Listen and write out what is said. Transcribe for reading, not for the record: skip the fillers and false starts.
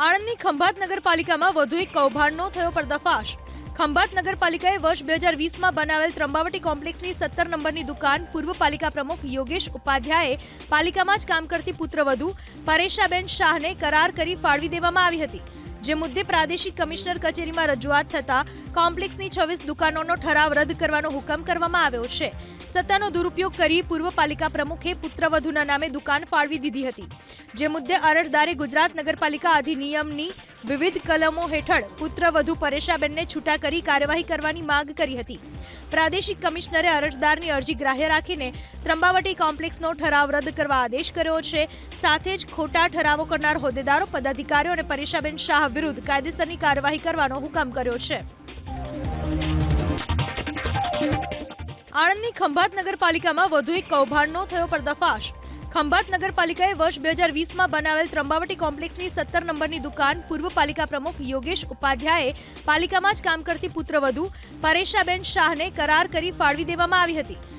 આણંદની ખંભાત નગરપાલિકામાં વધુ એક કૌભાંડનો થયો પર્દાફાશ। ખંભાત નગરપાલિકાએ વર્ષ 2020માં બનાવેલ ત્રંબાવટી કોમ્પ્લેક્સની 17 નંબરની દુકાન પૂર્વ પાલિકા પ્રમુખ યોગેશ ઉપાધ્યાયે પાલિકામાં જ કામ કરતી પુત્રવધુ પરેશાબેન શાહને કરાર કરી ફાળવી દેવામાં આવી હતી, જે મુદ્દે પ્રાદેશિક કમિશનર કચેરીમાં રજૂઆત થતા કોમ્પ્લેક્સની 26 દુકાનોનો ઠરાવ રદ કરવાનો હુકમ કરવામાં આવ્યો છે। સત્તાનો દુરુપયોગ કરી પૂર્વ પાલિકા પ્રમુખે પુત્રવધુના નામે દુકાન ફાળવી દીધી હતી, જે મુદ્દે અરજદારે ગુજરાત નગરપાલિકા અધિનિયમની વિવિધ કલમો હેઠળ પુત્રવધુ પરેશાબેનને છૂટા કરી કાર્યવાહી કરવાની માંગ કરી હતી। પ્રાદેશિક કમિશનરે અરજદારની અરજી ગ્રાહ્ય રાખીને ત્રંબાવટી કોમ્પ્લેક્સનો ઠરાવ રદ કરવા આદેશ કર્યો છે। સાથે જ ખોટા ઠરાવો કરનાર હોદ્દેદારો, પદાધિકારીઓ અને પરેશાબેન શાહ વિરુદ્ધ કાયદેસરની કાર્યવાહી કરવાનો હુકમ કર્યો છે। આણંદની ખંભાત નગરપાલિકામાં વધુ એક કૌભાંડનો થયો પર્દાફાશ। ખંભાત નગરપાલિકાએ વર્ષ 2020માં બનાવેલ ત્રંબાવટી કોમ્પ્લેક્સની 17 નંબરની દુકાન પૂર્વ પાલિકા પ્રમુખ યોગેશ ઉપાધ્યાયે પાલિકામાં જ કામ કરતી પુત્રવધુ પરેશાબેન શાહને કરાર કરી ફાળવી દેવામાં આવી હતી,